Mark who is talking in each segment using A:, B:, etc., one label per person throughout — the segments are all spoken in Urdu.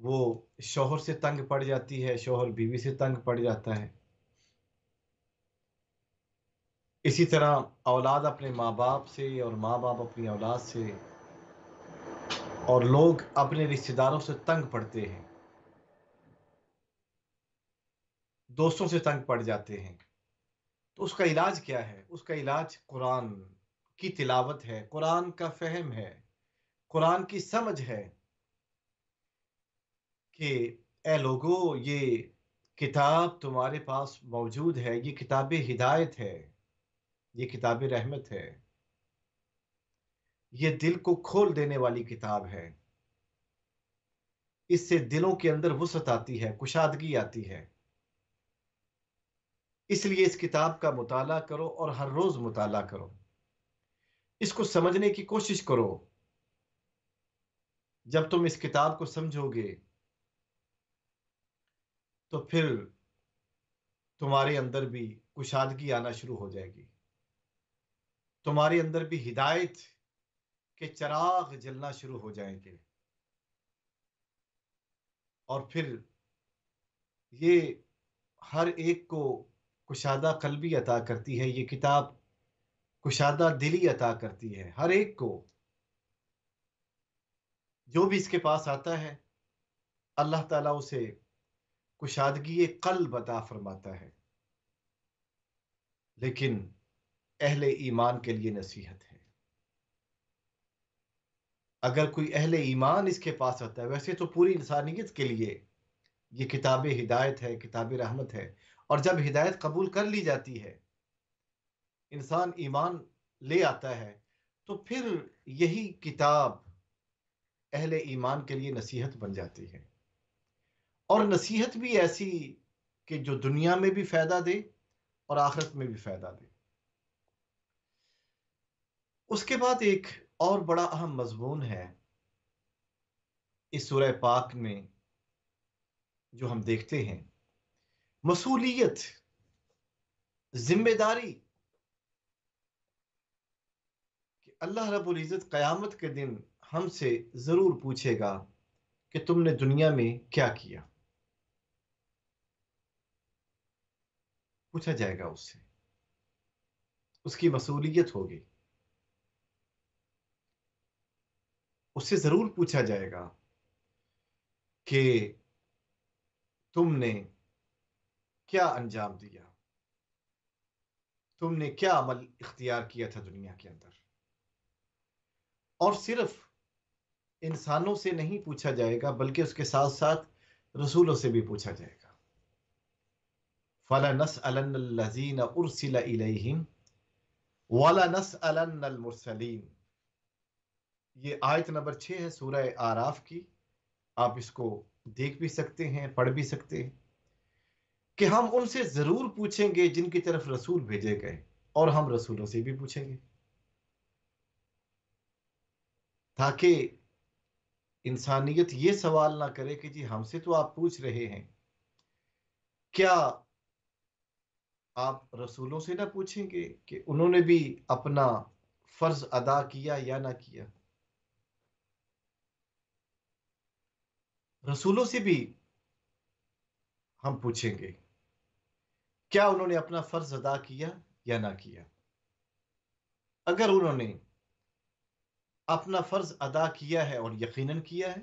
A: وہ شوہر سے تنگ پڑ جاتی ہے، شوہر بیوی سے تنگ پڑ جاتا ہے، اسی طرح اولاد اپنے ماں باپ سے اور ماں باپ اپنی اولاد سے اور لوگ اپنے رشتہ داروں سے تنگ پڑتے ہیں، دوستوں سے تنگ پڑ جاتے ہیں۔ تو اس کا علاج کیا ہے؟ اس کا علاج قرآن کی تلاوت ہے، قرآن کا فہم ہے، قرآن کی سمجھ ہے کہ اے لوگو، یہ کتاب تمہارے پاس موجود ہے، یہ کتاب ہدایت ہے، یہ کتاب رحمت ہے، یہ دل کو کھول دینے والی کتاب ہے، اس سے دلوں کے اندر وسعت آتی ہے، کشادگی آتی ہے۔ اس لیے اس کتاب کا مطالعہ کرو اور ہر روز مطالعہ کرو، اس کو سمجھنے کی کوشش کرو۔ جب تم اس کتاب کو سمجھو گے تو پھر تمہارے اندر بھی کشادگی آنا شروع ہو جائے گی، تمہارے اندر بھی ہدایت کے چراغ جلنا شروع ہو جائیں گے، اور پھر یہ ہر ایک کو کشادہ قلبی عطا کرتی ہے، یہ کتاب کشادہ دلی عطا کرتی ہے ہر ایک کو۔ جو بھی اس کے پاس آتا ہے اللہ تعالیٰ اسے کشادگی قلب عطا فرماتا ہے، لیکن اہل ایمان کے لیے نصیحت ہے۔ اگر کوئی اہل ایمان اس کے پاس آتا ہے، ویسے تو پوری انسانیت کے لیے یہ کتاب ہدایت ہے، کتاب رحمت ہے، اور جب ہدایت قبول کر لی جاتی ہے، انسان ایمان لے آتا ہے، تو پھر یہی کتاب اہل ایمان کے لیے نصیحت بن جاتی ہے، اور نصیحت بھی ایسی کہ جو دنیا میں بھی فائدہ دے اور آخرت میں بھی فائدہ دے۔ اس کے بعد ایک اور بڑا اہم مضمون ہے اس سورہ پاک میں جو ہم دیکھتے ہیں، مسئولیت، ذمہ داری، کہ اللہ رب العزت قیامت کے دن ہم سے ضرور پوچھے گا کہ تم نے دنیا میں کیا کیا، پوچھا جائے گا اس سے، اس کی مسئولیت ہوگی، اس سے ضرور پوچھا جائے گا کہ تم نے کیا انجام دیا، تم نے کیا عمل اختیار کیا تھا دنیا کے اندر۔ اور صرف انسانوں سے نہیں پوچھا جائے گا بلکہ اس کے ساتھ ساتھ رسولوں سے بھی پوچھا جائے گا۔ فَلَنَسْأَلَنَّ الَّذِينَ أُرْسِلَ إِلَيْهِمْ وَلَنَسْأَلَنَّ الْمُرْسَلِينَ۔ یہ آیت نمبر 6 ہے سورہ آراف کی، آپ اس کو دیکھ بھی سکتے ہیں، پڑھ بھی سکتے ہیں، کہ ہم ان سے ضرور پوچھیں گے جن کی طرف رسول بھیجے گئے، اور ہم رسولوں سے بھی پوچھیں گے، تاکہ انسانیت یہ سوال نہ کرے کہ جی ہم سے تو آپ پوچھ رہے ہیں، کیا آپ رسولوں سے نہ پوچھیں گے کہ انہوں نے بھی اپنا فرض ادا کیا یا نہ کیا؟ رسولوں سے بھی ہم پوچھیں گے کیا انہوں نے اپنا فرض ادا کیا یا نہ کیا۔ اگر انہوں نے اپنا فرض ادا کیا ہے، اور یقیناً کیا ہے،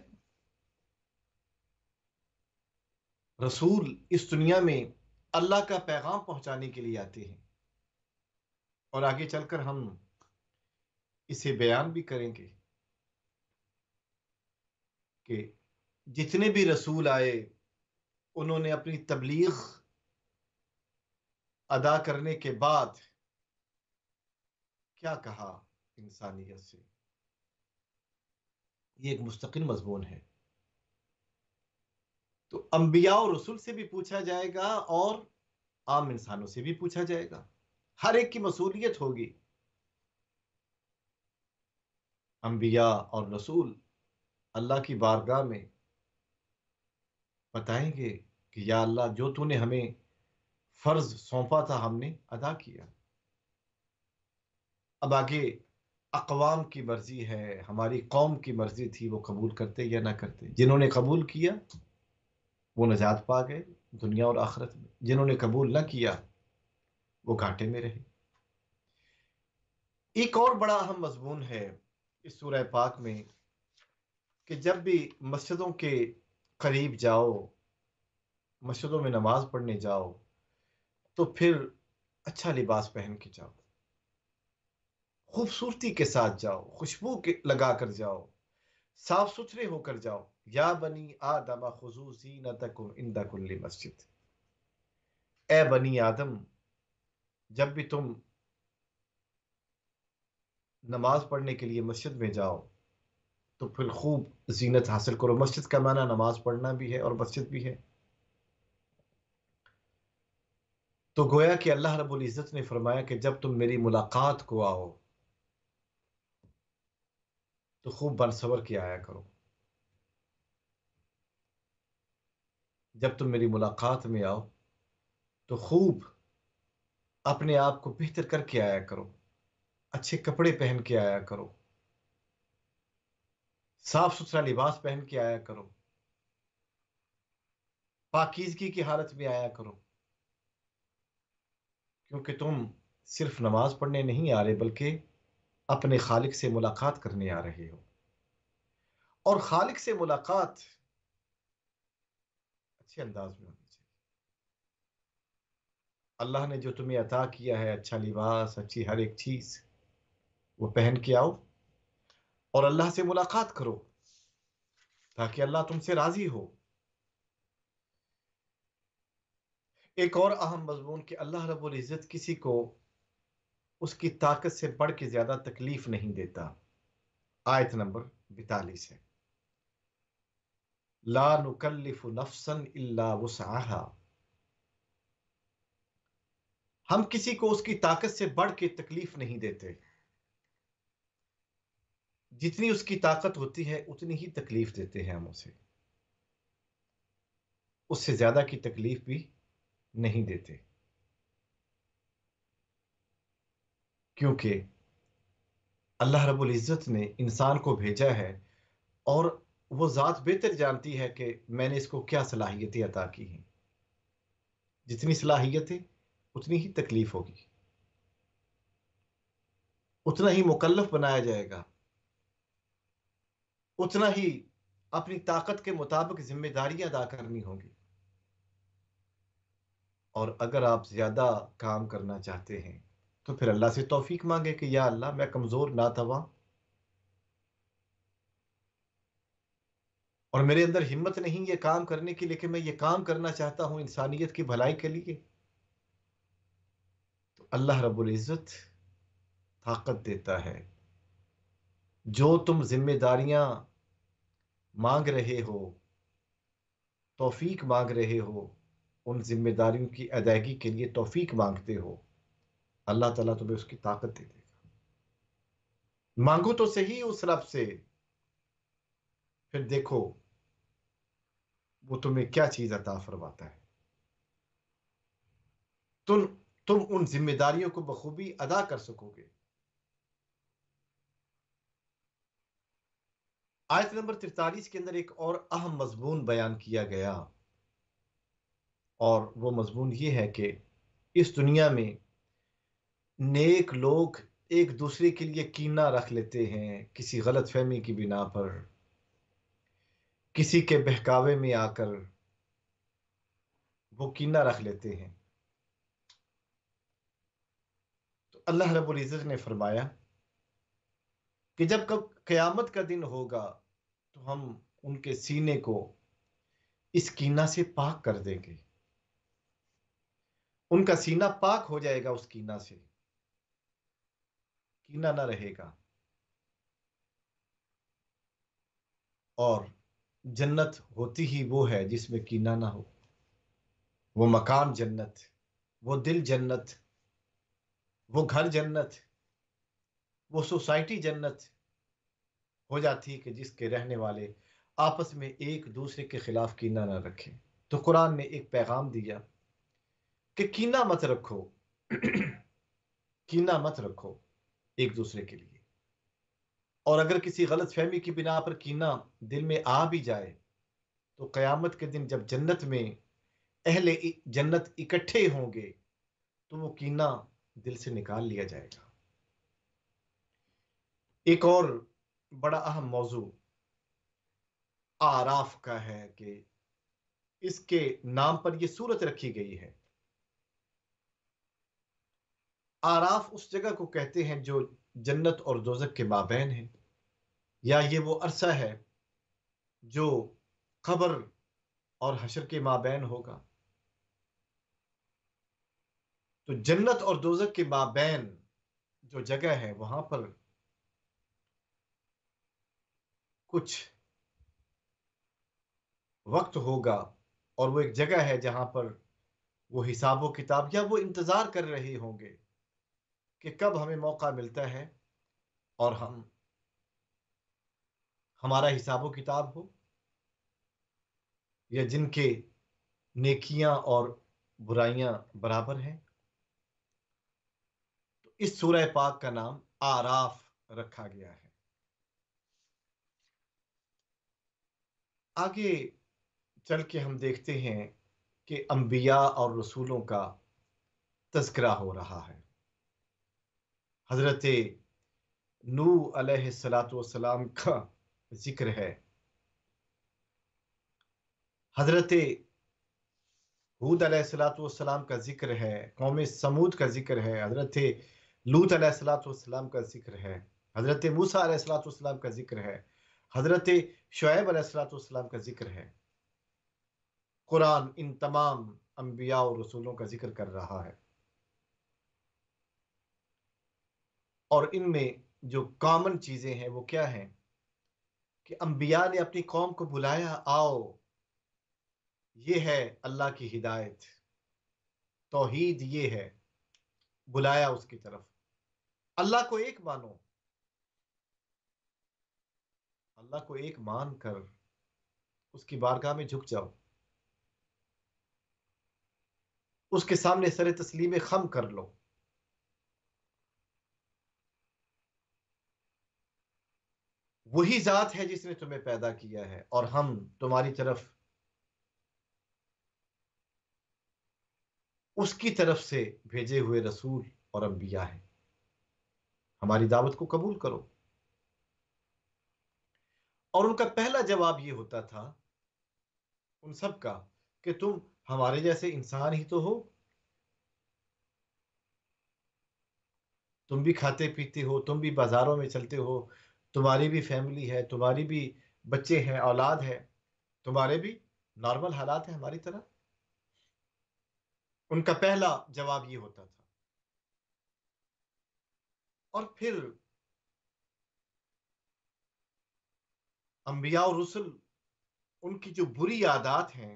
A: رسول اس دنیا میں اللہ کا پیغام پہنچانے کے لیے آتے ہیں، اور آگے چل کر ہم اسے بیان بھی کریں گے کہ جتنے بھی رسول آئے انہوں نے اپنی تبلیغ ادا کرنے کے بعد کیا کہا انسانیت سے۔ یہ ایک مستقل مضمون ہے، تو انبیاء اور رسول سے بھی پوچھا جائے گا اور عام انسانوں سے بھی پوچھا جائے گا، ہر ایک کی مسئولیت ہوگی۔ انبیاء اور رسول اللہ کی بارگاہ میں بتائیں گے کہ یا اللہ، جو تو نے ہمیں فرض سونپا تھا ہم نے ادا کیا۔ اب آگے اقوام کی مرضی ہے، ہماری قوم کی مرضی تھی، وہ قبول کرتے یا نہ کرتے۔ جنہوں نے قبول کیا وہ نجات پا گئے دنیا اور آخرت میں، جنہوں نے قبول نہ کیا وہ گھاٹے میں رہے۔ ایک اور بڑا اہم مضمون ہے اس سورہ پاک میں کہ جب بھی مسجدوں کے قریب جاؤ، مسجدوں میں نماز پڑھنے جاؤ، تو پھر اچھا لباس پہن کے جاؤ، خوبصورتی کے ساتھ جاؤ، لگا کر جاؤ، صاف ستھرے ہو کر جاؤ۔ یا بنی آدم خذوا زینتکم عند کل مسجد، اے بنی آدم، جب بھی تم نماز پڑھنے کے لیے مسجد میں جاؤ تو پھر خوب زینت حاصل کرو۔ مسجد کا معنی نماز پڑھنا بھی ہے اور مسجد بھی ہے۔ تو گویا کہ اللہ رب العزت نے فرمایا کہ جب تم میری ملاقات کو آؤ تو خوب بن سور کے آیا کرو۔ جب تم میری ملاقات میں آؤ تو خوب اپنے آپ کو بہتر کر کے آیا کرو، اچھے کپڑے پہن کے آیا کرو، صاف ستھرا لباس پہن کے آیا کرو، پاکیزگی کی حالت میں آیا کرو، کیونکہ تم صرف نماز پڑھنے نہیں آ رہے بلکہ اپنے خالق سے ملاقات کرنے آ رہے ہو۔ اور خالق سے ملاقات اچھے انداز میں ہونی چاہیے۔ اللہ نے جو تمہیں عطا کیا ہے، اچھا لباس، اچھی ہر ایک چیز، وہ پہن کے آؤ اور اللہ سے ملاقات کرو تاکہ اللہ تم سے راضی ہو۔ ایک اور اہم مضمون کہ اللہ رب العزت کسی کو اس کی طاقت سے بڑھ کے زیادہ تکلیف نہیں دیتا۔ آیت نمبر 42 ہے، لا نکلف نفسا الا وسعها، ہم کسی کو اس کی طاقت سے بڑھ کے تکلیف نہیں دیتے۔ جتنی اس کی طاقت ہوتی ہے اتنی ہی تکلیف دیتے ہیں ہم اسے، اس سے زیادہ کی تکلیف بھی نہیں دیتے، کیونکہ اللہ رب العزت نے انسان کو بھیجا ہے اور وہ ذات بہتر جانتی ہے کہ میں نے اس کو کیا صلاحیتیں عطا کی ہیں۔ جتنی صلاحیتیں اتنی ہی تکلیف ہوگی، اتنا ہی مکلف بنایا جائے گا، اتنا ہی اپنی طاقت کے مطابق ذمہ داریاں ادا کرنی ہوں گی۔ اور اگر آپ زیادہ کام کرنا چاہتے ہیں تو پھر اللہ سے توفیق مانگے کہ یا اللہ میں کمزور ناتواں اور میرے اندر ہمت نہیں یہ کام کرنے کی، لیکن میں یہ کام کرنا چاہتا ہوں انسانیت کی بھلائی کے لیے۔ تو اللہ رب العزت طاقت دیتا ہے۔ جو تم ذمہ داریاں مانگ رہے ہو، توفیق مانگ رہے ہو، ان ذمہ داریوں کی ادائیگی کے لیے توفیق مانگتے ہو، اللہ تعالیٰ تمہیں اس کی طاقت دے دے گا۔ مانگو تو صحیح اس رب سے، پھر دیکھو وہ تمہیں کیا چیز عطا فرماتا ہے۔ تم تم ان ذمہ داریوں کو بخوبی ادا کر سکو گے۔ آیت نمبر 43 کے اندر ایک اور اہم مضمون بیان کیا گیا، اور وہ مضمون یہ ہے کہ اس دنیا میں نیک لوگ ایک دوسرے کے لیے کینہ رکھ لیتے ہیں کسی غلط فہمی کی بنا پر، کسی کے بہکاوے میں آ کر وہ کینہ رکھ لیتے ہیں۔ تو اللہ رب العزت نے فرمایا کہ جب قیامت کا دن ہوگا تو ہم ان کے سینے کو اس کینہ سے پاک کر دیں گے، ان کا سینہ پاک ہو جائے گا، اس کینہ سے کینہ نہ رہے گا، اور جنت ہوتی ہی وہ ہے جس میں کینہ نہ ہو۔ وہ مکان جنت، وہ دل جنت، وہ گھر جنت، وہ سوسائٹی جنت ہو جاتی ہے کہ جس کے رہنے والے آپس میں ایک دوسرے کے خلاف کینہ نہ رکھیں۔ تو قرآن نے ایک پیغام دیا کہ کینہ مت رکھو، کینہ مت رکھو ایک دوسرے کے لیے۔ اور اگر کسی غلط فہمی کی بنا پر کینہ دل میں آ بھی جائے تو قیامت کے دن جب جنت میں اہل جنت اکٹھے ہوں گے تو وہ کینہ دل سے نکال لیا جائے گا۔ ایک اور بڑا اہم موضوع آراف کا ہے کہ اس کے نام پر یہ سورت رکھی گئی ہے۔ آراف اس جگہ کو کہتے ہیں جو جنت اور دوزخ کے مابین ہے، یا یہ وہ عرصہ ہے جو قبر اور حشر کے مابین ہوگا۔ تو جنت اور دوزخ کے مابین جو جگہ ہے وہاں پر کچھ وقت ہوگا، اور وہ ایک جگہ ہے جہاں پر وہ حساب و کتاب، یا وہ انتظار کر رہے ہوں گے کہ کب ہمیں موقع ملتا ہے اور ہمارا حساب و کتاب ہو، یا جن کے نیکیاں اور برائیاں برابر ہیں۔ تو اس سورہ پاک کا نام آراف رکھا گیا ہے۔ آگے چل کے ہم دیکھتے ہیں کہ انبیاء اور رسولوں کا تذکرہ ہو رہا ہے۔ حضرت نوح علیہ السلام کا ذکر ہے، حضرت ہود علیہ السلام کا ذکر ہے، قوم سمود کا ذکر ہے، حضرت لوط علیہ السلام کا ذکر ہے، حضرت موسیٰ علیہ السلام کا ذکر ہے، حضرت شعیب علیہ السلام کا ذکر ہے۔ قرآن ان تمام انبیاء اور رسولوں کا ذکر کر رہا ہے، اور ان میں جو کامن چیزیں ہیں وہ کیا ہیں کہ انبیاء نے اپنی قوم کو بلایا، آؤ یہ ہے اللہ کی ہدایت، توحید یہ ہے، بلایا اس کی طرف، اللہ کو ایک مانو، اللہ کو ایک مان کر اس کی بارگاہ میں جھک جاؤ، اس کے سامنے سر تسلیم خم کر لو۔ وہی ذات ہے جس نے تمہیں پیدا کیا ہے، اور ہم تمہاری طرف اس کی طرف سے بھیجے ہوئے رسول اور انبیاء ہیں، ہماری دعوت کو قبول کرو۔ اور ان کا پہلا جواب یہ ہوتا تھا ان سب کا کہ تم ہمارے جیسے انسان ہی تو ہو، تم بھی کھاتے پیتے ہو، تم بھی بازاروں میں چلتے ہو، تمہاری بھی فیملی ہے، تمہاری بھی بچے ہیں، اولاد ہے، تمہارے بھی نارمل حالات ہیں ہماری طرح۔ ان کا پہلا جواب یہ ہوتا تھا۔ اور پھر انبیاء اور رسل ان کی جو بری عادات ہیں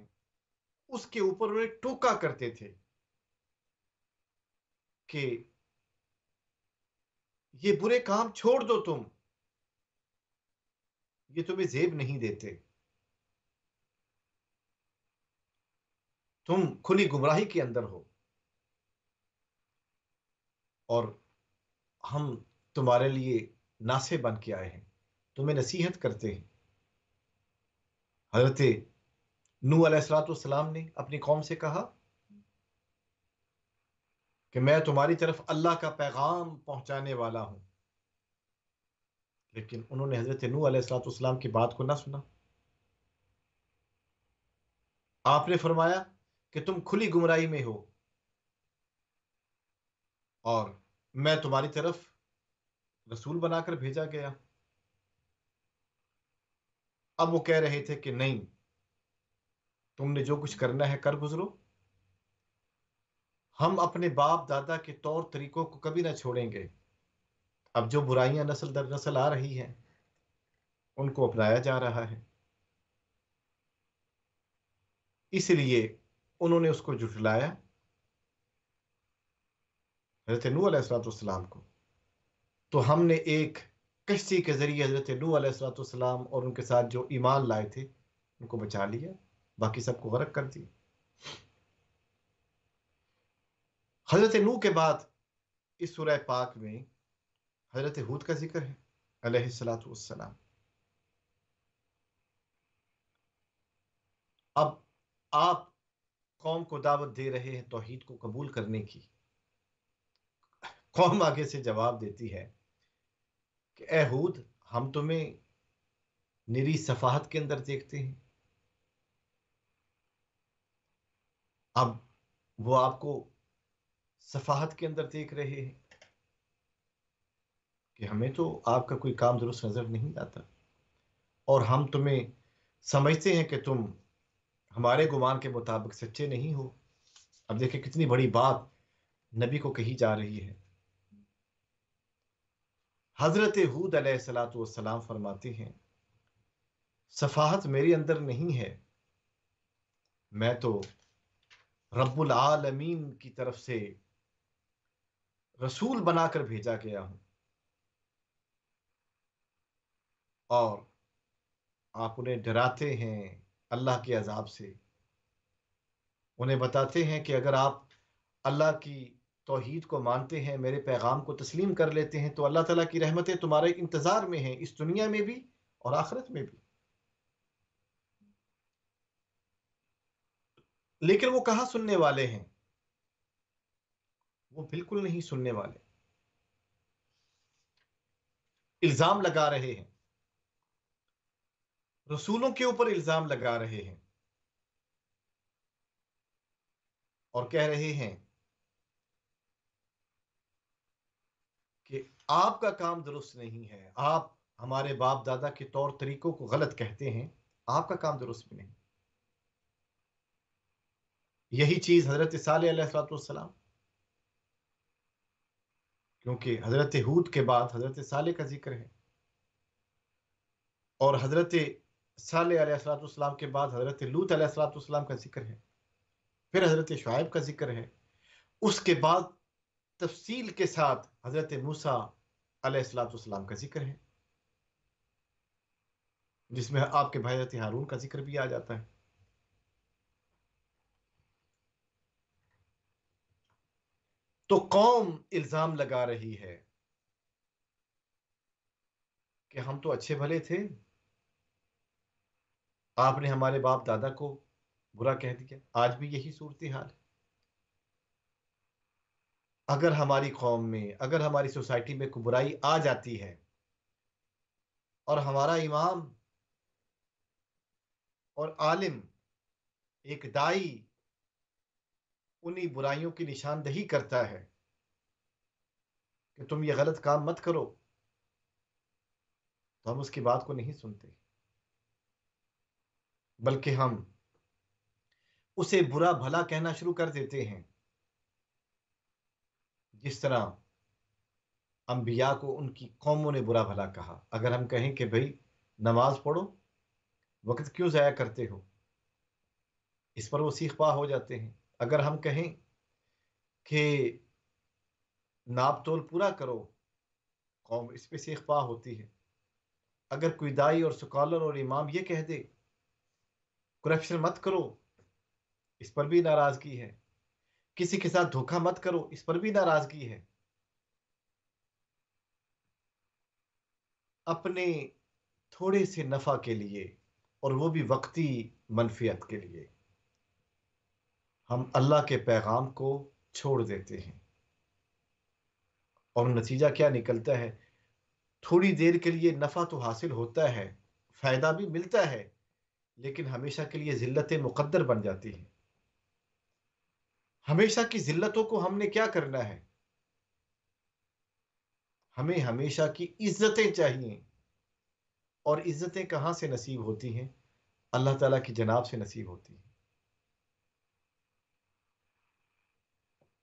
A: اس کے اوپر انہیں ٹوکا کرتے تھے کہ یہ برے کام چھوڑ دو، تم یہ تمہیں زیب نہیں دیتے، تم کھلی گمراہی کے اندر ہو، اور ہم تمہارے لیے ناصح بن کے آئے ہیں، تمہیں نصیحت کرتے ہیں۔ حضرت نوح علیہ السلام نے اپنی قوم سے کہا کہ میں تمہاری طرف اللہ کا پیغام پہنچانے والا ہوں، لیکن انہوں نے حضرت نوح علیہ السلام کی بات کو نہ سنا۔ آپ نے فرمایا کہ تم کھلی گمراہی میں ہو، اور میں تمہاری طرف رسول بنا کر بھیجا گیا۔ اب وہ کہہ رہے تھے کہ نہیں، تم نے جو کچھ کرنا ہے کر گزرو، ہم اپنے باپ دادا کے طور طریقوں کو کبھی نہ چھوڑیں گے۔ اب جو برائیاں نسل در نسل آ رہی ہیں ان کو اپنایا جا رہا ہے، اس لیے انہوں نے اس کو جھٹلایا، حضرت نوح علیہ السلام کو۔ تو ہم نے ایک کشتی کے ذریعے حضرت نوح علیہ السلام اور ان کے ساتھ جو ایمان لائے تھے ان کو بچا لیا، باقی سب کو غرق کر دیا۔ حضرت نوح کے بعد اس سورہ پاک میں حضرت ہود کا ذکر ہے۔ علیہ الصلوۃ والسلام. اب آپ قوم کو دعوت دے رہے ہیں توحید کو قبول کرنے کی. قوم آگے سے جواب دیتی ہے کہ اے ہود، ہم تمہیں نری صفاحت کے اندر دیکھتے ہیں. اب وہ آپ کو صفاحت کے اندر دیکھ رہے ہیں کہ ہمیں تو آپ کا کوئی کام درست نظر نہیں آتا، اور ہم تمہیں سمجھتے ہیں کہ تم ہمارے گمان کے مطابق سچے نہیں ہو. اب دیکھیں کتنی بڑی بات نبی کو کہی جا رہی ہے. حضرت ہود علیہ الصلوۃ والسلام فرماتے ہیں صفاحت میرے اندر نہیں ہے، میں تو رب العالمین کی طرف سے رسول بنا کر بھیجا گیا ہوں، اور آپ انہیں ڈراتے ہیں اللہ کے عذاب سے. انہیں بتاتے ہیں کہ اگر آپ اللہ کی توحید کو مانتے ہیں، میرے پیغام کو تسلیم کر لیتے ہیں، تو اللہ تعالیٰ کی رحمتیں تمہارے انتظار میں ہیں، اس دنیا میں بھی اور آخرت میں بھی. لیکن وہ کہاں سننے والے ہیں؟ وہ بالکل نہیں سننے والے. الزام لگا رہے ہیں، رسولوں کے اوپر الزام لگا رہے ہیں، اور کہہ رہے ہیں کہ آپ کا کام درست نہیں ہے، آپ ہمارے باپ دادا کے طور طریقوں کو غلط کہتے ہیں، آپ کا کام درست بھی نہیں. یہی چیز حضرت صالح علیہ الصلوۃ والسلام، کیونکہ حضرت ہود کے بعد حضرت صالح کا ذکر ہے، اور حضرت صالح علیہ الصلوۃ والسلام کے بعد حضرت لوط علیہ الصلوۃ والسلام کا ذکر ہے، پھر حضرت شعیب کا ذکر ہے، اس کے بعد تفصیل کے ساتھ حضرت موسیٰ علیہ الصلوۃ والسلام کا ذکر ہے، جس میں آپ کے بھائی حضرت ہارون کا ذکر بھی آ جاتا ہے. تو قوم الزام لگا رہی ہے کہ ہم تو اچھے بھلے تھے، آپ نے ہمارے باپ دادا کو برا کہہ دیا. آج بھی یہی صورتحال ہے. اگر ہماری قوم میں، اگر ہماری سوسائٹی میں کوئی برائی آ جاتی ہے، اور ہمارا امام اور عالم، ایک دائی، انہی برائیوں کی نشاندہی کرتا ہے کہ تم یہ غلط کام مت کرو، تو ہم اس کی بات کو نہیں سنتے، بلکہ ہم اسے برا بھلا کہنا شروع کر دیتے ہیں، جس طرح انبیاء کو ان کی قوموں نے برا بھلا کہا. اگر ہم کہیں کہ بھئی نماز پڑھو، وقت کیوں ضائع کرتے ہو، اس پر وہ سیخ پا ہو جاتے ہیں. اگر ہم کہیں کہ ناپ تول پورا کرو، قوم اس پہ سیخ پا ہوتی ہے. اگر کوئی دائی اور سکالر اور امام یہ کہہ دے کرپشن مت کرو، اس پر بھی ناراضگی ہے. کسی کے ساتھ دھوکہ مت کرو، اس پر بھی ناراضگی ہے. اپنے تھوڑے سے نفع کے لیے، اور وہ بھی وقتی منفیت کے لیے، ہم اللہ کے پیغام کو چھوڑ دیتے ہیں، اور نتیجہ کیا نکلتا ہے؟ تھوڑی دیر کے لیے نفع تو حاصل ہوتا ہے، فائدہ بھی ملتا ہے، لیکن ہمیشہ کے لیے ذلت مقدر بن جاتی ہے. ہمیشہ کی ذلتوں کو ہم نے کیا کرنا ہے؟ ہمیں ہمیشہ کی عزتیں چاہیے، اور عزتیں کہاں سے نصیب ہوتی ہیں؟ اللہ تعالیٰ کی جناب سے نصیب ہوتی ہیں.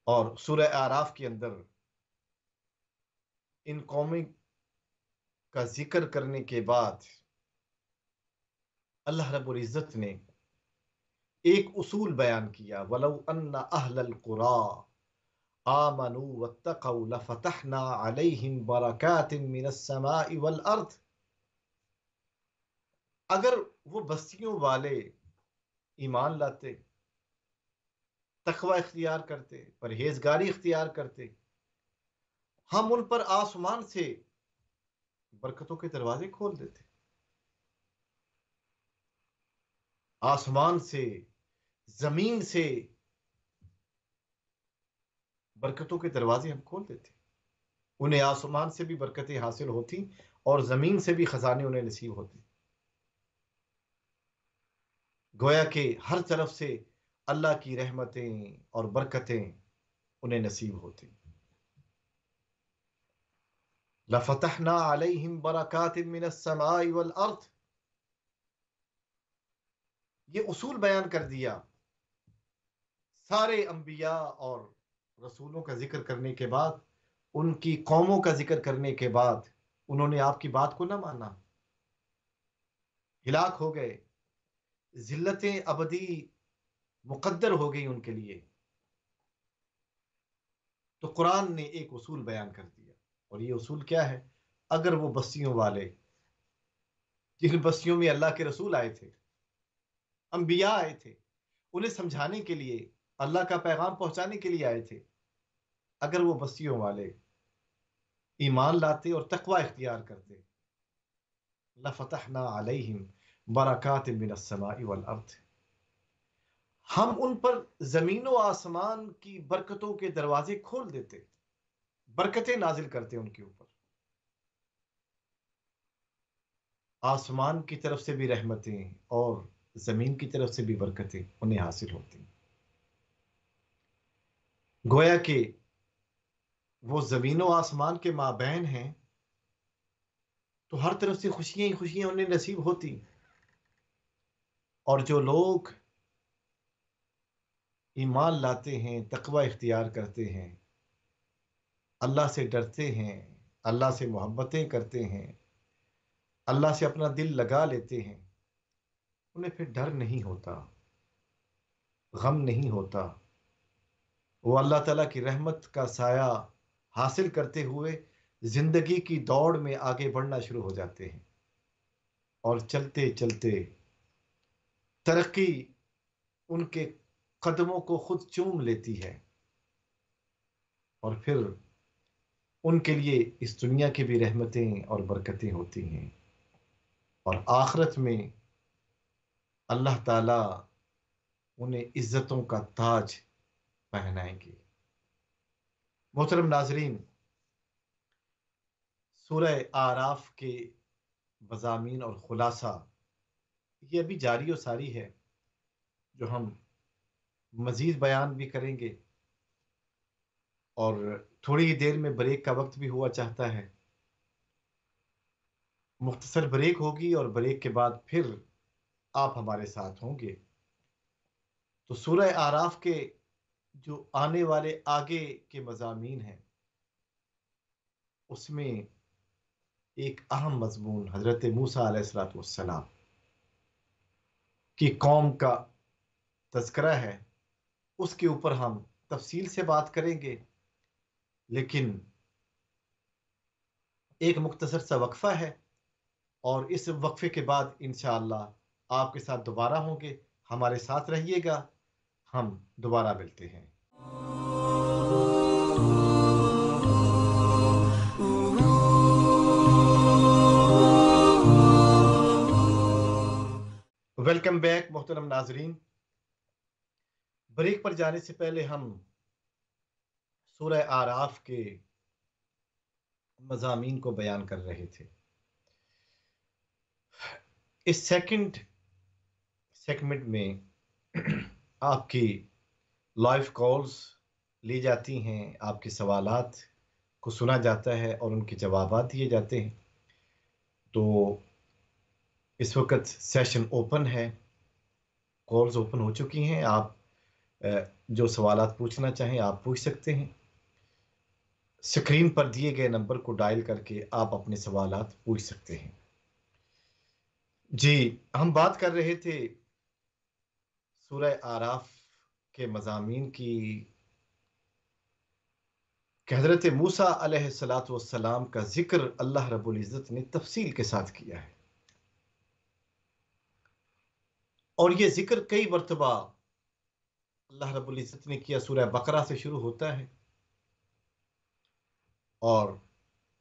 A: اور سورہ اعراف کے اندر ان قوموں کا ذکر کرنے کے بعد اللہ رب العزت نے ایک اصول بیان کیا، وَلَوْ أَنَّ أَهْلَ الْقُرَىٰ آمَنُوا وَاتَّقَوْا لَفَتَحْنَا عَلَيْهِمْ بَرَكَاتٍ مِّنَ السَّمَاءِ وَالْأَرْضِ. اگر وہ بستیوں والے ایمان لاتے، تقوی اختیار کرتے، پرہیزگاری اختیار کرتے، ہم ان پر آسمان سے برکتوں کے دروازے کھول دیتے. آسمان سے، زمین سے برکتوں کے دروازے ہم کھول دیتے. انہیں آسمان سے بھی برکتیں حاصل ہوتی اور زمین سے بھی خزانے انہیں نصیب ہوتے. گویا کہ ہر طرف سے اللہ کی رحمتیں اور برکتیں انہیں نصیب ہوتی. لَفَتَحْنَا عَلَيْهِمْ بَرَكَاتٍ مِّنَ السَّمَاءِ وَالْأَرْضِ. یہ اصول بیان کر دیا. سارے انبیاء اور رسولوں کا ذکر کرنے کے بعد، ان کی قوموں کا ذکر کرنے کے بعد، انہوں نے آپ کی بات کو نہ مانا، ہلاک ہو گئے، ذلتیں ابدی مقدر ہو گئی ان کے لیے. تو قرآن نے ایک اصول بیان کر دیا، اور یہ اصول کیا ہے؟ اگر وہ بستیوں والے، جن بستیوں میں اللہ کے رسول آئے تھے، انبیاء آئے تھے، انہیں سمجھانے کے لیے، اللہ کا پیغام پہنچانے کے لیے آئے تھے، اگر وہ بستیوں والے ایمان لاتے اور تقوی اختیار کرتے، لَفَتَحْنَا عَلَيْهِمْ بَرَكَاتٍ مِّنَ السَّمَاءِ وَالْأَرْضِ. ہم ان پر زمین و آسمان کی برکتوں کے دروازے کھول دیتے، برکتیں نازل کرتے ان کے اوپر. آسمان کی طرف سے بھی رحمتیں اور زمین کی طرف سے بھی برکتیں انہیں حاصل ہوتی. گویا کہ وہ زمین و آسمان کے مابین ہیں، تو ہر طرف سے خوشیاں ہی خوشیاں انہیں نصیب ہوتی. اور جو لوگ ایمان لاتے ہیں، تقوی اختیار کرتے ہیں، اللہ سے ڈرتے ہیں، اللہ سے محبتیں کرتے ہیں، اللہ سے اپنا دل لگا لیتے ہیں، انہیں پھر ڈر نہیں ہوتا، غم نہیں ہوتا. وہ اللہ تعالیٰ کی رحمت کا سایہ حاصل کرتے ہوئے زندگی کی دوڑ میں آگے بڑھنا شروع ہو جاتے ہیں، اور چلتے چلتے ترقی ان کے قدموں کو خود چوم لیتی ہے، اور پھر ان کے لیے اس دنیا کی بھی رحمتیں اور برکتیں ہوتی ہیں، اور آخرت میں اللہ تعالیٰ انہیں عزتوں کا تاج پہنائیں گے. محترم ناظرین، سورہ آراف کے مضامین اور خلاصہ یہ ابھی جاری و ساری ہے، جو ہم مزید بیان بھی کریں گے، اور تھوڑی ہی دیر میں بریک کا وقت بھی ہوا چاہتا ہے. مختصر بریک ہوگی اور بریک کے بعد پھر آپ ہمارے ساتھ ہوں گے. تو سورہ آراف کے جو آنے والے آگے کے مضامین ہیں، اس میں ایک اہم مضمون حضرت موسیٰ علیہ السلام کی قوم کا تذکرہ ہے. اس کے اوپر ہم تفصیل سے بات کریں گے، لیکن ایک مختصر سا وقفہ ہے، اور اس وقفے کے بعد انشاءاللہ آپ کے ساتھ دوبارہ ہوں گے. ہمارے ساتھ رہیے گا، ہم دوبارہ ملتے ہیں. ویلکم بیک محترم ناظرین. بریک پر جانے سے پہلے ہم سورہ آراف کے مضامین کو بیان کر رہے تھے. اس سیکنڈ سیگمنٹ میں آپ کی لائیو کالز لی جاتی ہیں، آپ کے سوالات کو سنا جاتا ہے اور ان کے جوابات دیے جاتے ہیں. تو اس وقت سیشن اوپن ہے، کالز اوپن ہو چکی ہیں. آپ جو سوالات پوچھنا چاہیں آپ پوچھ سکتے ہیں. اسکرین پر دیے گئے نمبر کو ڈائل کر کے آپ اپنے سوالات پوچھ سکتے ہیں. جی، ہم بات کر رہے تھے سورہ آراف کے مضامین کی، کہ حضرت موسیٰ علیہ السلام کا ذکر اللہ رب العزت نے تفصیل کے ساتھ کیا ہے، اور یہ ذکر کئی مرتبہ اللہ رب العزت نے کیا. سورہ بقرہ سے شروع ہوتا ہے، اور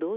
B: 2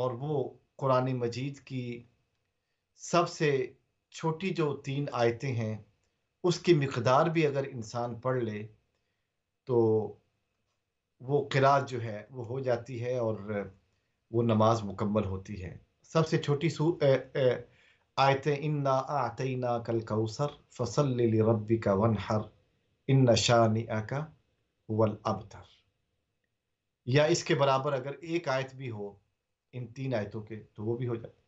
A: اور وہ قرآن مجید کی سب سے چھوٹی جو 3 آیتیں ہیں اس کی مقدار بھی اگر انسان پڑھ لے تو وہ قرات جو ہے وہ ہو جاتی ہے اور وہ نماز مکمل ہوتی ہے. سب سے چھوٹی آیتیں انا اعطینا کل کوثر فصل لربک وانحر ان شانئک هو الابتر. یا اس کے برابر اگر ایک آیت بھی ہو ان 3 آیتوں کے تو وہ بھی ہو جاتا.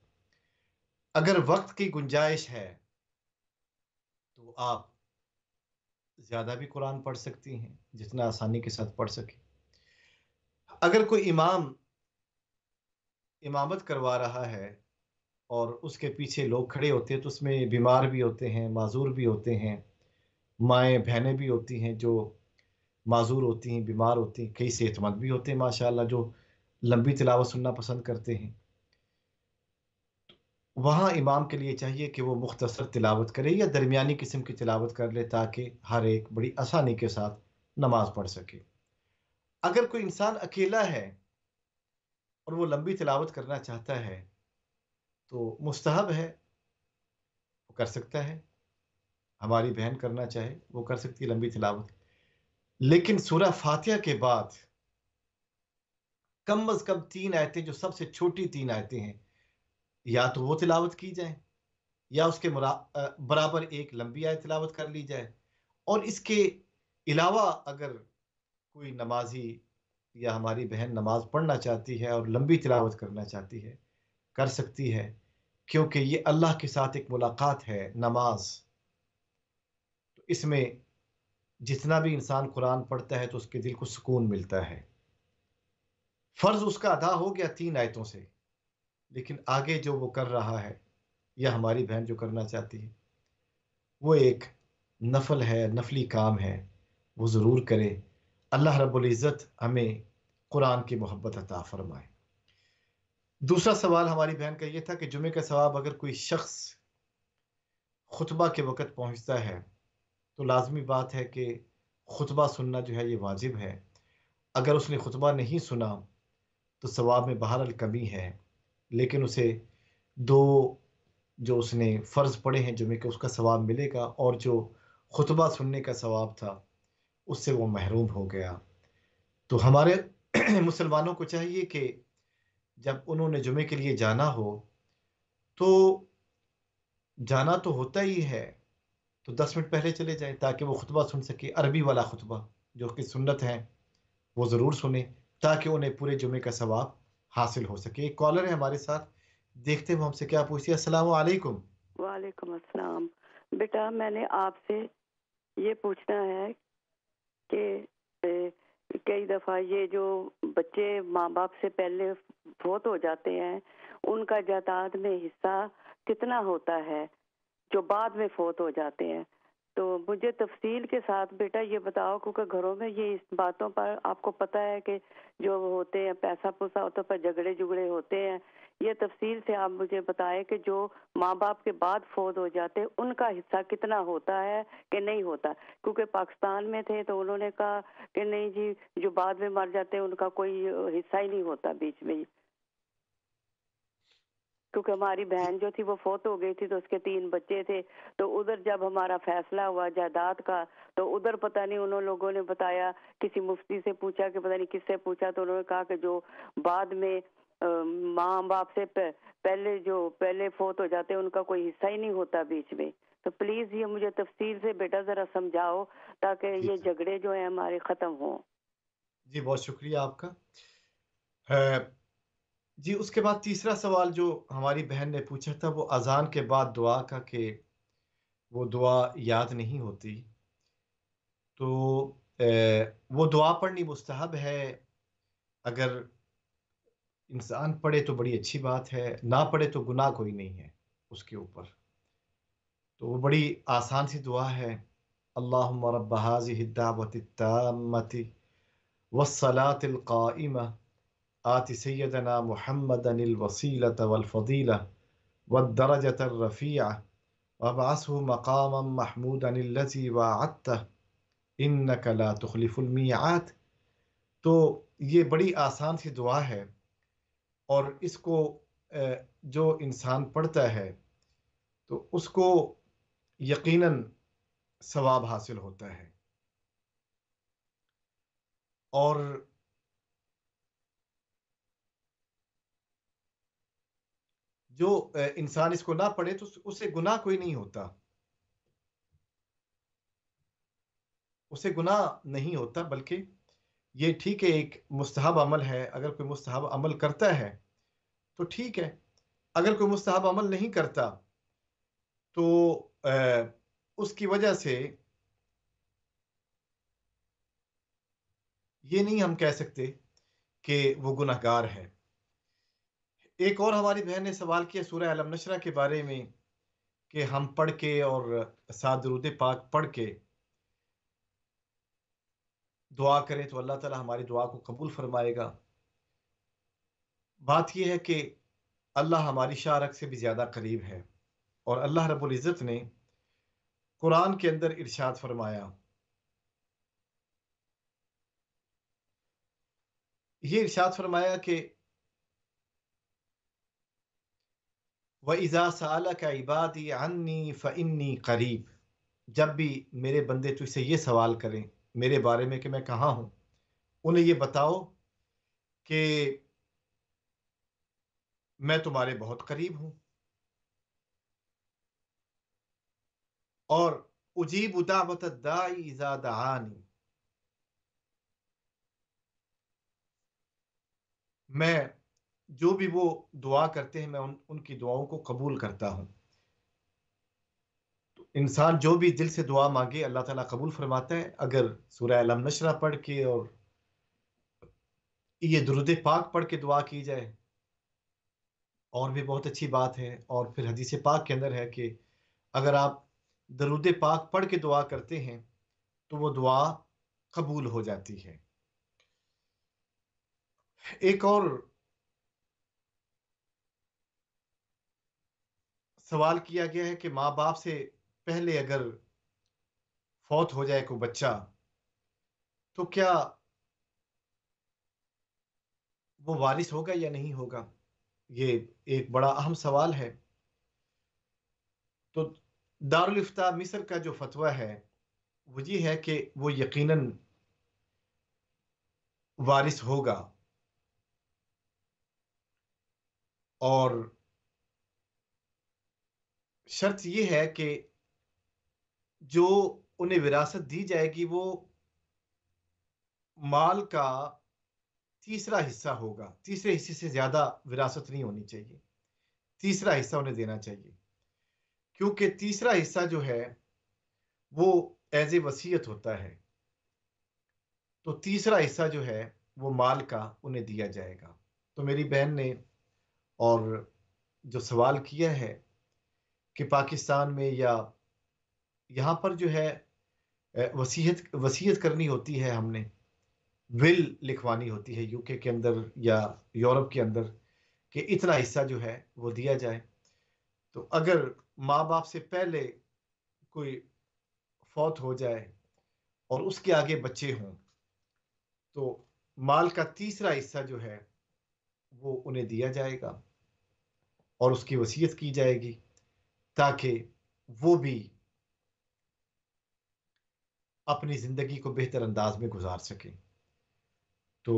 A: اگر وقت کی گنجائش ہے تو آپ زیادہ بھی قرآن پڑھ سکتی ہیں جتنا آسانی کے ساتھ پڑھ سکیں. اگر کوئی امام امامت کروا رہا ہے اور اس کے پیچھے لوگ کھڑے ہوتے ہیں تو اس میں بیمار بھی ہوتے ہیں، معذور بھی ہوتے ہیں، مائیں بہنیں بھی ہوتی ہیں جو معذور ہوتی ہیں، بیمار ہوتی ہیں، کئی صحت مند بھی ہوتے ہیں ماشاءاللہ جو لمبی تلاوت سننا پسند کرتے ہیں. وہاں امام کے لیے چاہیے کہ وہ مختصر تلاوت کرے یا درمیانی قسم کی تلاوت کر لے تاکہ ہر ایک بڑی آسانی کے ساتھ نماز پڑھ سکے. اگر کوئی انسان اکیلا ہے اور وہ لمبی تلاوت کرنا چاہتا ہے تو مستحب ہے، وہ کر سکتا ہے. ہماری بہن کرنا چاہے وہ کر سکتی ہے لمبی تلاوت، لیکن سورہ فاتحہ کے بعد کم از کم 3 آیتیں جو سب سے چھوٹی 3 آیتیں ہیں یا تو وہ تلاوت کی جائیں یا اس کے برابر ایک لمبی آیت تلاوت کر لی جائے. اور اس کے علاوہ اگر کوئی نمازی یا ہماری بہن نماز پڑھنا چاہتی ہے اور لمبی تلاوت کرنا چاہتی ہے کر سکتی ہے، کیونکہ یہ اللہ کے ساتھ ایک ملاقات ہے نماز. تو اس میں جتنا بھی انسان قرآن پڑھتا ہے تو اس کے دل کو سکون ملتا ہے. فرض اس کا ادا ہو گیا 3 آیتوں سے، لیکن آگے جو وہ کر رہا ہے یا ہماری بہن جو کرنا چاہتی ہے وہ ایک نفل ہے، نفلی کام ہے، وہ ضرور کرے. اللہ رب العزت ہمیں قرآن کی محبت عطا فرمائے. دوسرا سوال ہماری بہن کا یہ تھا کہ جمعے کا ثواب اگر کوئی شخص خطبہ کے وقت پہنچتا ہے تو لازمی بات ہے کہ خطبہ سننا جو ہے یہ واجب ہے. اگر اس نے خطبہ نہیں سنا تو ثواب میں بہرحال کمی ہے، لیکن اسے 2 جو اس نے فرض پڑھے ہیں جمعے کے اس کا ثواب ملے گا، اور جو خطبہ سننے کا ثواب تھا اس سے وہ محروم ہو گیا. تو ہمارے مسلمانوں کو چاہیے کہ جب انہوں نے جمعے کے لیے جانا ہو تو جانا تو ہوتا ہی ہے تو 10 منٹ پہلے چلے جائیں تاکہ وہ خطبہ سن سکے. عربی والا خطبہ جو کہ سنت ہے وہ ضرور سنیں تاکہ انہیں پورے جمعے کا ثواب حاصل ہو سکے. ایک کالر ہے ہمارے ساتھ، دیکھتے ہیں وہ ہم سے کیا پوچھتی ہے. السلام علیکم.
C: وعلیکم السلام. بیٹا میں نے آپ سے یہ پوچھنا ہے کہ کئی دفعہ یہ جو بچے ماں باپ سے پہلے فوت ہو جاتے ہیں ان کا جائیداد میں حصہ کتنا ہوتا ہے جو بعد میں فوت ہو جاتے ہیں. تو مجھے تفصیل کے ساتھ بیٹا یہ بتاؤ، کیونکہ گھروں میں یہ اس باتوں پر آپ کو پتہ ہے کہ جو ہوتے ہیں پیسہ پوسا ہوتا پر جھگڑے ہوتے ہیں. یہ تفصیل سے آپ مجھے بتائیں کہ جو ماں باپ کے بعد فوت ہو جاتے ہیں ان کا حصہ کتنا ہوتا ہے کہ نہیں ہوتا. کیونکہ پاکستان میں تھے تو انہوں نے کہا کہ نہیں جی جو بعد میں مر جاتے ہیں ان کا کوئی حصہ ہی نہیں ہوتا بیچ میں، کیونکہ ہماری بہن جو تھی وہ فوت ہو گئی تھی تو اس کے 3 بچے تھے. تو ادھر جب ہمارا فیصلہ ہوا جائیداد کا تو ادھر پتہ نہیں انہوں لوگوں نے بتایا، کسی مفتی سے پوچھا کہ پتہ نہیں کس سے پوچھا تو انہوں نے کہا کہ جو بعد میں ماں باپ سے پہلے فوت ہو جاتے ہیں ان کا کوئی حصہ ہی نہیں ہوتا بیچ میں. تو پلیز یہ مجھے تفصیل سے بیٹا ذرا سمجھاؤ تاکہ
A: جی
C: یہ جھگڑے جو ہیں ہمارے ختم ہوں.
A: جی بہت شکریہ آپ کا. جی اس کے بعد تیسرا سوال جو ہماری بہن نے پوچھا تھا وہ اذان کے بعد دعا کا کہ وہ دعا یاد نہیں ہوتی. تو وہ دعا پڑھنی مستحب ہے. اگر انسان پڑھے تو بڑی اچھی بات ہے، نہ پڑھے تو گناہ کوئی نہیں ہے اس کے اوپر. تو وہ بڑی آسان سی دعا ہے. اللہم رب هذه الدعوة التامة والصلاة القائمة آت سیدنا محمدا الوسیلة والفضیلة والدرجة الرفیعة وابعثه مقاما محمودا الذي وعدته انك لا تخلف الميعاد. تو یہ بڑی آسان سی دعا ہے اور اس کو جو انسان پڑھتا ہے تو اس کو یقیناً ثواب حاصل ہوتا ہے، اور جو انسان اس کو نہ پڑھے تو اسے گناہ کوئی نہیں ہوتا، اسے گناہ نہیں ہوتا، بلکہ یہ ٹھیک ہے ایک مستحب عمل ہے۔ اگر کوئی مستحب عمل کرتا ہے تو ٹھیک ہے، اگر کوئی مستحب عمل نہیں کرتا تو اس کی وجہ سے یہ نہیں ہم کہہ سکتے کہ وہ گناہ گار ہے۔ ایک اور ہماری بہن نے سوال کیا سورہ علم نشرہ کے بارے میں کہ ہم پڑھ کے اور ساتھ درود پاک پڑھ کے دعا کریں تو اللہ تعالیٰ ہماری دعا کو قبول فرمائے گا۔ بات یہ ہے کہ اللہ ہماری شارک سے بھی زیادہ قریب ہے، اور اللہ رب العزت نے قرآن کے اندر ارشاد فرمایا، یہ ارشاد فرمایا کہ وَإِذَا سَأَلَكَ عِبَادِي عَنِّي فَإِنِّي قَرِيب، جب بھی میرے بندے تجھ سے یہ سوال کریں میرے بارے میں کہ میں کہاں ہوں، انہیں یہ بتاؤ کہ میں تمہارے بہت قریب ہوں، اور اجیب دعوت الداعی اذا دعانی، میں جو بھی وہ دعا کرتے ہیں میں ان کی دعاؤں کو قبول کرتا ہوں۔ تو انسان جو بھی دل سے دعا مانگے اللہ تعالیٰ قبول فرماتا ہے۔ اگر سورہ علم نشرہ پڑھ کے اور یہ درود پاک پڑھ کے دعا کی جائے اور بھی بہت اچھی بات ہے، اور پھر حدیث پاک کے اندر ہے کہ اگر آپ درود پاک پڑھ کے دعا کرتے ہیں تو وہ دعا قبول ہو جاتی ہے۔ ایک اور سوال کیا گیا ہے کہ ماں باپ سے پہلے اگر فوت ہو جائے کوئی بچہ تو کیا وہ وارث ہوگا یا نہیں ہوگا؟ یہ ایک بڑا اہم سوال ہے۔ تو دارالفتاء مصر کا جو فتویٰ ہے وہ یہ ہے کہ وہ یقیناً وارث ہوگا، اور شرط یہ ہے کہ جو انہیں وراثت دی جائے گی وہ مال کا تیسرا حصہ ہوگا، تیسرے حصے سے زیادہ وراثت نہیں ہونی چاہیے، تیسرا حصہ انہیں دینا چاہیے، کیونکہ تیسرا حصہ جو ہے وہ ایز اے وصیت ہوتا ہے، تو تیسرا حصہ جو ہے وہ مال کا انہیں دیا جائے گا۔ تو میری بہن نے اور جو سوال کیا ہے کہ پاکستان میں یا یہاں پر جو ہے وصیت کرنی ہوتی ہے، ہم نے ول لکھوانی ہوتی ہے یو کے اندر یا یورپ کے اندر کہ اتنا حصہ جو ہے وہ دیا جائے۔ تو اگر ماں باپ سے پہلے کوئی فوت ہو جائے اور اس کے آگے بچے ہوں تو مال کا تیسرا حصہ جو ہے وہ انہیں دیا جائے گا اور اس کی وصیت کی جائے گی تاکہ وہ بھی اپنی زندگی کو بہتر انداز میں گزار سکیں۔ تو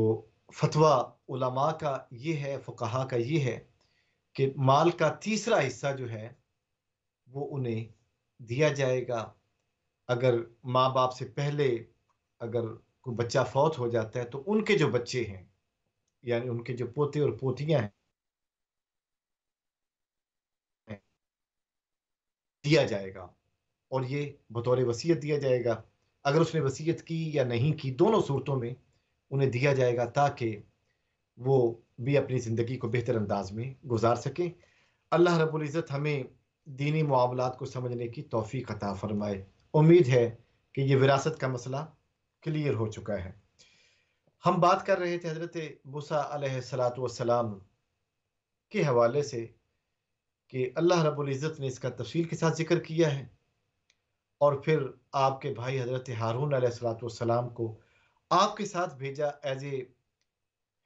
A: فتویٰ علماء کا یہ ہے، فقہا کا یہ ہے کہ مال کا تیسرا حصہ جو ہے وہ انہیں دیا جائے گا۔ اگر ماں باپ سے پہلے اگر کوئی بچہ فوت ہو جاتا ہے تو ان کے جو بچے ہیں یعنی ان کے جو پوتے اور پوتیاں ہیں دیا جائے گا، اور یہ بطور وصیت دیا جائے گا۔ اگر اس نے وصیت کی یا نہیں کی دونوں صورتوں میں انہیں دیا جائے گا تاکہ وہ بھی اپنی زندگی کو بہتر انداز میں گزار سکیں۔ اللہ رب العزت ہمیں دینی معاملات کو سمجھنے کی توفیق عطا فرمائے۔ امید ہے کہ یہ وراثت کا مسئلہ کلیئر ہو چکا ہے۔ ہم بات کر رہے تھے حضرت موسیٰ علیہ السلام کے حوالے سے کہ اللہ رب العزت نے اس کا تفصیل کے ساتھ ذکر کیا ہے، اور پھر آپ کے بھائی حضرت ہارون علیہ السلام کو آپ کے ساتھ بھیجا ایز اے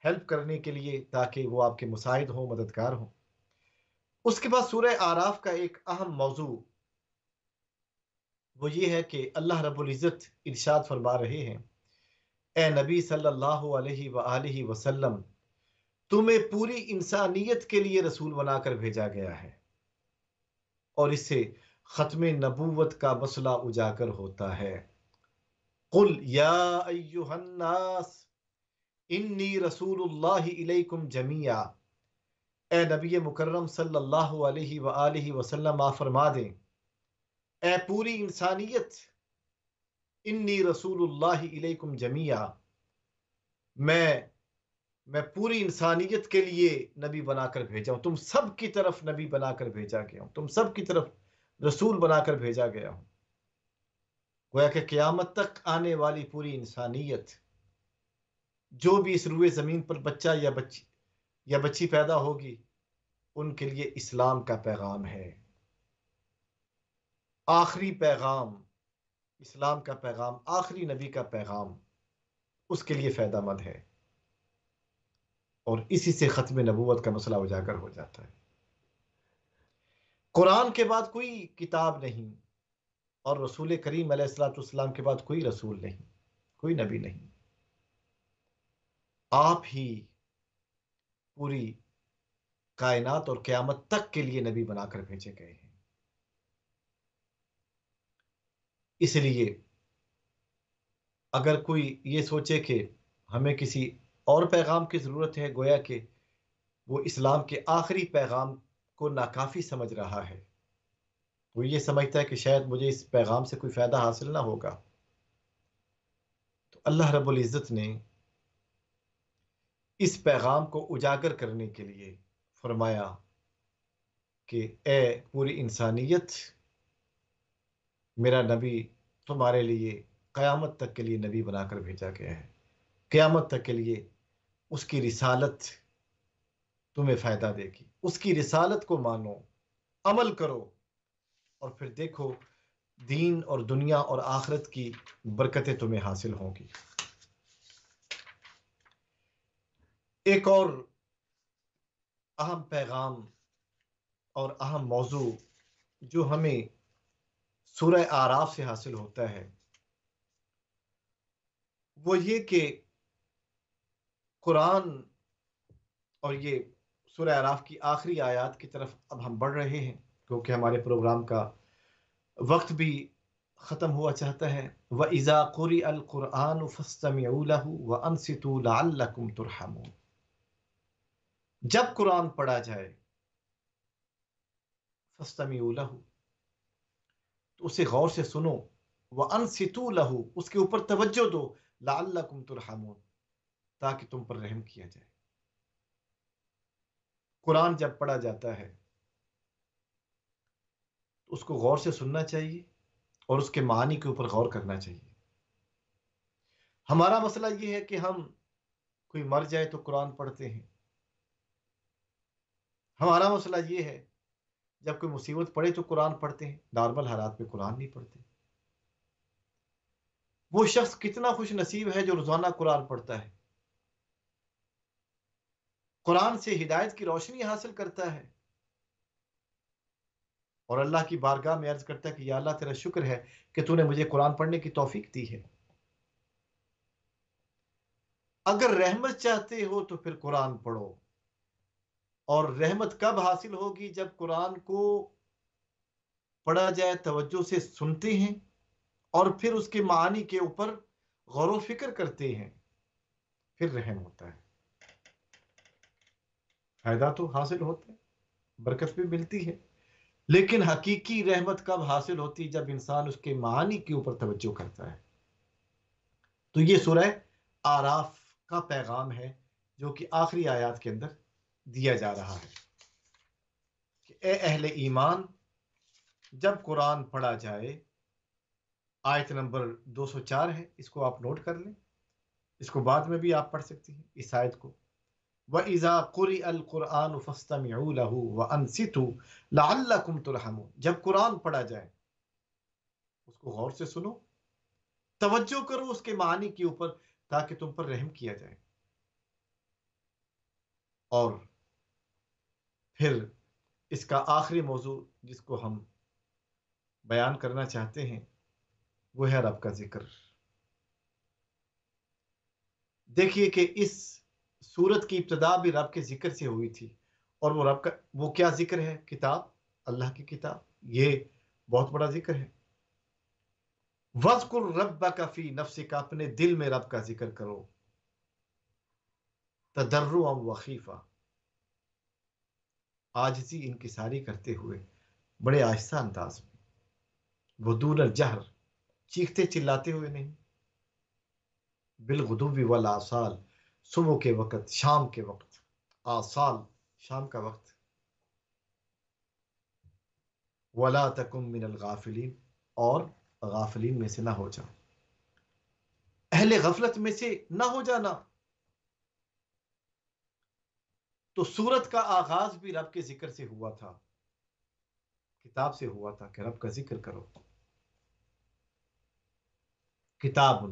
A: ہیلپ کرنے کے لیے تاکہ وہ آپ کے مساعد ہوں، مددگار ہوں۔ اس کے بعد سورہ آراف کا ایک اہم موضوع وہ یہ ہے کہ اللہ رب العزت ارشاد فرما رہے ہیں، اے نبی صلی اللہ علیہ وآلہ وسلم، تمہیں پوری انسانیت کے لیے رسول بنا کر بھیجا گیا ہے، اور اس سے ختم نبوت کا مسئلہ اجاگر ہوتا ہے۔ قل یا ایہا الناس انی رسول اللہ الیکم جمیعا، اے نبی مکرم صلی اللہ علیہ وآلہ وسلم آپ فرما دیں، اے پوری انسانیت، انی رسول اللہ الیکم جمیعا، میں پوری انسانیت کے لیے نبی بنا کر بھیجا ہوں، تم سب کی طرف نبی بنا کر بھیجا گیا ہوں، تم سب کی طرف رسول بنا کر بھیجا گیا ہوں۔ گویا کہ قیامت تک آنے والی پوری انسانیت، جو بھی اس روئے زمین پر بچہ یا بچی پیدا ہوگی، ان کے لیے اسلام کا پیغام ہے، آخری پیغام، اسلام کا پیغام، آخری نبی کا پیغام اس کے لیے فائدہ مند ہے، اور اسی سے ختم نبوت کا مسئلہ اجاگر ہو جاتا ہے۔ قرآن کے بعد کوئی کتاب نہیں، اور رسول کریم علیہ الصلوۃ والسلام کے بعد کوئی رسول نہیں، کوئی نبی نہیں، آپ ہی پوری کائنات اور قیامت تک کے لیے نبی بنا کر بھیجے گئے ہیں۔ اس لیے اگر کوئی یہ سوچے کہ ہمیں کسی اور پیغام کی ضرورت ہے، گویا کہ وہ اسلام کے آخری پیغام کو ناکافی سمجھ رہا ہے، وہ یہ سمجھتا ہے کہ شاید مجھے اس پیغام سے کوئی فائدہ حاصل نہ ہوگا۔ تو اللہ رب العزت نے اس پیغام کو اجاگر کرنے کے لیے فرمایا کہ اے پوری انسانیت، میرا نبی تمہارے لیے قیامت تک کے لیے نبی بنا کر بھیجا گیا ہے، قیامت تک کے لیے اس کی رسالت تمہیں فائدہ دے گی، اس کی رسالت کو مانو، عمل کرو، اور پھر دیکھو دین اور دنیا اور آخرت کی برکتیں تمہیں حاصل ہوں گی۔ ایک اور اہم پیغام اور اہم موضوع جو ہمیں سورہ آراف سے حاصل ہوتا ہے وہ یہ کہ قرآن، اور یہ سورہ آراف کی آخری آیات کی طرف اب ہم بڑھ رہے ہیں کیونکہ ہمارے پروگرام کا وقت بھی ختم ہوا چاہتا ہے۔ وَإِذَا قُرِئَ الْقُرْآنُ فَاسْتَمِعُوا لَهُ وَأَنصِتُوا لَعَلَّكُمْ تُرْحَمُونَ، جب قرآن پڑھا جائے فَاسْتَمِعُوا لَهُ، تو اسے غور سے سنو، وَأَنصِتُوا لَهُ، اس کے اوپر توجہ دو، لَعَلَّكُمْ تُرْحَمُونَ، تاکہ تم پر رحم کیا جائے۔ قرآن جب پڑھا جاتا ہے تو اس کو غور سے سننا چاہیے اور اس کے معنی کے اوپر غور کرنا چاہیے۔ ہمارا مسئلہ یہ ہے کہ ہم کوئی مر جائے تو قرآن پڑھتے ہیں، ہمارا مسئلہ یہ ہے جب کوئی مصیبت پڑے تو قرآن پڑھتے ہیں، نارمل حالات میں قرآن نہیں پڑھتے۔ وہ شخص کتنا خوش نصیب ہے جو روزانہ قرآن پڑھتا ہے، قرآن سے ہدایت کی روشنی حاصل کرتا ہے، اور اللہ کی بارگاہ میں عرض کرتا ہے کہ یا اللہ تیرا شکر ہے کہ تو نے مجھے قرآن پڑھنے کی توفیق دی ہے۔ اگر رحمت چاہتے ہو تو پھر قرآن پڑھو، اور رحمت کب حاصل ہوگی؟ جب قرآن کو پڑھا جائے، توجہ سے سنتے ہیں اور پھر اس کے معانی کے اوپر غور و فکر کرتے ہیں، پھر رحم ہوتا ہے، فائدہ تو حاصل ہوتا ہے، برکت بھی ملتی ہے، لیکن حقیقی رحمت کب حاصل ہوتی؟ جب انسان اس کے معانی کے اوپر توجہ کرتا ہے۔ تو یہ سورہ آراف کا پیغام ہے جو کہ آخری آیات کے اندر دیا جا رہا ہے کہ اے اہل ایمان، جب قرآن پڑھا جائے، آیت نمبر 204 ہے، اس کو آپ نوٹ کر لیں، اس کو بعد میں بھی آپ پڑھ سکتی ہیں اس آیت کو۔ وَإِذَا قُرِئَ الْقُرْآنُ فَاسْتَمِعُوا لَهُ وَأَنصِتُوا لَعَلَّكُمْ تُرْحَمُونَ، جب قرآن پڑھا جائے اس کو غور سے سنو، توجہ کرو اس کے معنی کے اوپر، تاکہ تم پر رحم کیا جائے۔ اور پھر اس کا آخری موضوع جس کو ہم بیان کرنا چاہتے ہیں وہ ہے رب کا ذکر۔ دیکھیے کہ اس سورت کی ابتدا بھی رب کے ذکر سے ہوئی تھی، اور وہ رب کا وہ کیا ذکر ہے؟ کتاب، اللہ کی کتاب، یہ بہت بڑا ذکر ہے۔ وَاذْكُرْ رَبَّكَ فِي نَفْسِكَ، اپنے دل میں رب کا ذکر کرو، تضرعا وخیفا، عاجزی انکساری کرتے ہوئے، بڑے آہستہ انداز میں، ودون الجہر، چیختے چلاتے ہوئے نہیں، بالغدو والآصال، صبح کے وقت، شام کے وقت، آصال شام کا وقت، ولا تکن من الغافلین، اور غافلین میں سے نہ ہو جاؤ، اہل غفلت میں سے نہ ہو جانا۔ تو سورت کا آغاز بھی رب کے ذکر سے ہوا تھا، کتاب سے ہوا تھا کہ رب کا ذکر کرو۔ کتاب،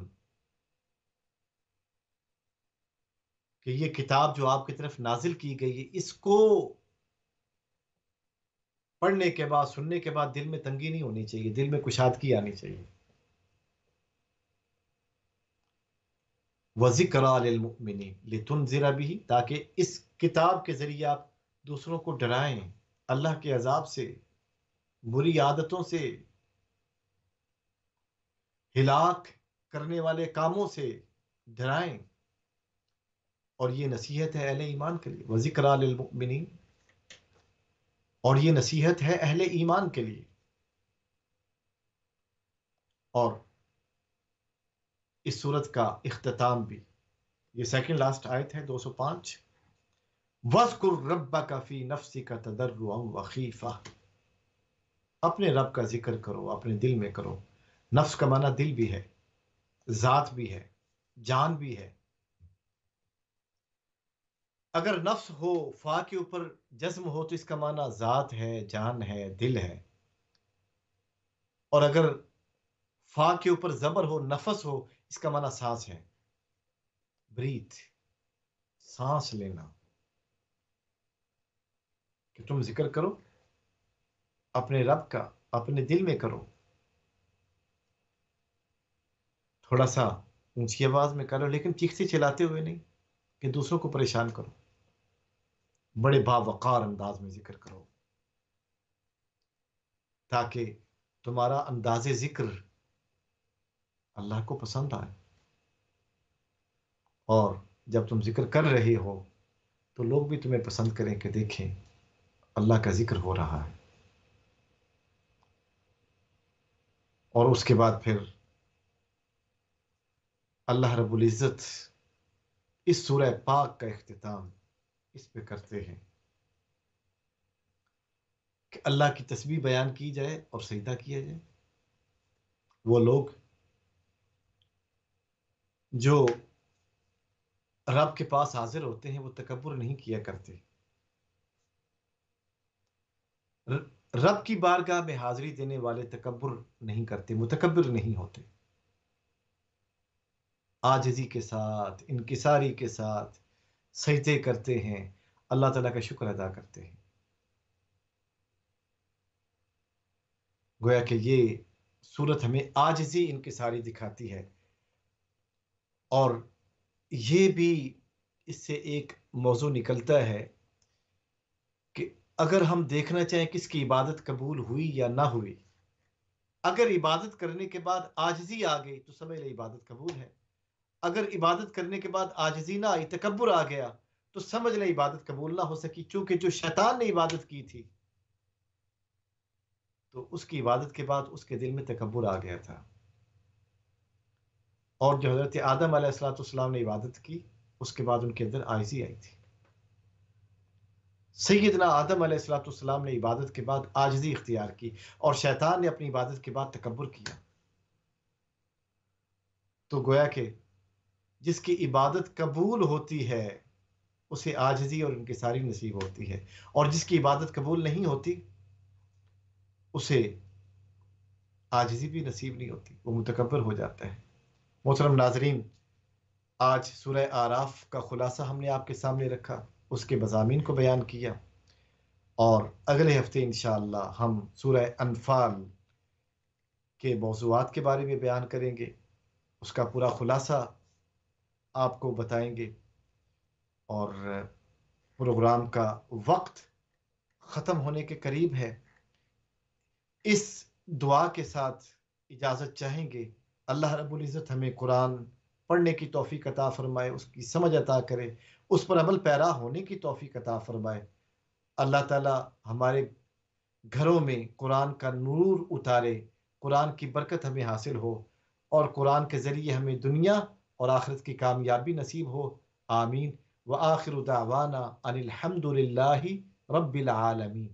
A: کہ یہ کتاب جو آپ کی طرف نازل کی گئی ہے، اس کو پڑھنے کے بعد، سننے کے بعد دل میں تنگی نہیں ہونی چاہیے، دل میں کشادگی آنی چاہیے۔ وَذِكْرَىٰ لِلْمُؤْمِنِينَ لِتُنذِرَ بِهِ، تاکہ اس کتاب کے ذریعے آپ دوسروں کو ڈرائیں، اللہ کے عذاب سے، بری عادتوں سے، ہلاک کرنے والے کاموں سے ڈرائیں، اور یہ نصیحت ہے اہل ایمان کے لیے۔ وَذِكْرَىٰ لِلْمُؤْمِنِينَ، اور یہ نصیحت ہے اہل ایمان کے لیے۔ اور اس صورت کا اختتام بھی، یہ سیکنڈ لاسٹ آیت ہے 205، وَاذْكُرْ رَبَّكَ فِي نَفْسِكَ تَضَرُّعًا وَخِيفَةً، اپنے رب کا ذکر کرو، اپنے دل میں کرو۔ نفس کا معنی دل بھی ہے، ذات بھی ہے، جان بھی ہے۔ اگر نفس ہو، فا کے اوپر جزم ہو، تو اس کا معنی ذات ہے، جان ہے، دل ہے۔ اور اگر فا کے اوپر زبر ہو، نفس ہو، اس کا معنی سانس ہے، بریتھ، سانس لینا۔ کہ تم ذکر کرو اپنے رب کا، اپنے دل میں کرو، تھوڑا سا اونچی آواز میں کرو، لیکن چیختے چلاتے ہوئے نہیں کہ دوسروں کو پریشان کرو، بڑے باوقار انداز میں ذکر کرو، تاکہ تمہارا انداز ذکر اللہ کو پسند آئے، اور جب تم ذکر کر رہے ہو تو لوگ بھی تمہیں پسند کریں کہ دیکھیں اللہ کا ذکر ہو رہا ہے۔ اور اس کے بعد پھر اللہ رب العزت اس سورہ پاک کا اختتام اس پہ کرتے ہیں کہ اللہ کی تسبیح بیان کی جائے اور سجدہ کیا جائے۔ وہ لوگ جو رب کے پاس حاضر ہوتے ہیں وہ تکبر نہیں کیا کرتے، رب کی بارگاہ میں حاضری دینے والے تکبر نہیں کرتے، متکبر نہیں ہوتے، عاجزی کے ساتھ، انکساری کے ساتھ سجدے کرتے ہیں، اللہ تعالیٰ کا شکر ادا کرتے ہیں۔ گویا کہ یہ صورت ہمیں عاجزی انکساری دکھاتی ہے، اور یہ بھی اس سے ایک موضوع نکلتا ہے کہ اگر ہم دیکھنا چاہیں کس کی عبادت قبول ہوئی یا نہ ہوئی، اگر عبادت کرنے کے بعد عاجزی آ گئی تو سمجھ لیں عبادت قبول ہے، اگر عبادت کرنے کے بعد عاجزی نہ آئی، تکبر آ گیا، تو سمجھ لیں عبادت قبول نہ ہو سکی، چونکہ جو شیطان نے عبادت کی تھی تو اس کی عبادت کے بعد اس کے دل میں تکبر آ گیا تھا، اور جو حضرت آدم علیہ السلام نے عبادت کی اس کے بعد ان کے اندر عاجزی آئی تھی۔ سیدنا آدم علیہ السلام نے عبادت کے بعد عاجزی اختیار کی، اور شیطان نے اپنی عبادت کے بعد تکبر کیا۔ تو گویا کہ جس کی عبادت قبول ہوتی ہے اسے عاجزی اور انکساری نصیب ہوتی ہے، اور جس کی عبادت قبول نہیں ہوتی اسے عاجزی بھی نصیب نہیں ہوتی، وہ متکبر ہو جاتا ہے۔ محترم ناظرین، آج سورہ اعراف کا خلاصہ ہم نے آپ کے سامنے رکھا۔ اس کے مضامین کو بیان کیا، اور اگلے ہفتے انشاءاللہ ہم سورہ انفال کے موضوعات کے بارے میں بیان کریں گے، اس کا پورا خلاصہ آپ کو بتائیں گے، اور پروگرام کا وقت ختم ہونے کے قریب ہے۔ اس دعا کے ساتھ اجازت چاہیں گے، اللہ رب العزت ہمیں قرآن پڑھنے کی توفیق عطا فرمائے، اس کی سمجھ عطا کرے، اس پر عمل پیرا ہونے کی توفیق عطا فرمائے۔ اللہ تعالی ہمارے گھروں میں قرآن کا نور اتارے، قرآن کی برکت ہمیں حاصل ہو، اور قرآن کے ذریعے ہمیں دنیا اور آخرت کی کامیابی نصیب ہو۔ آمین۔ وآخر دعوانا ان الحمد للہ رب العالمین۔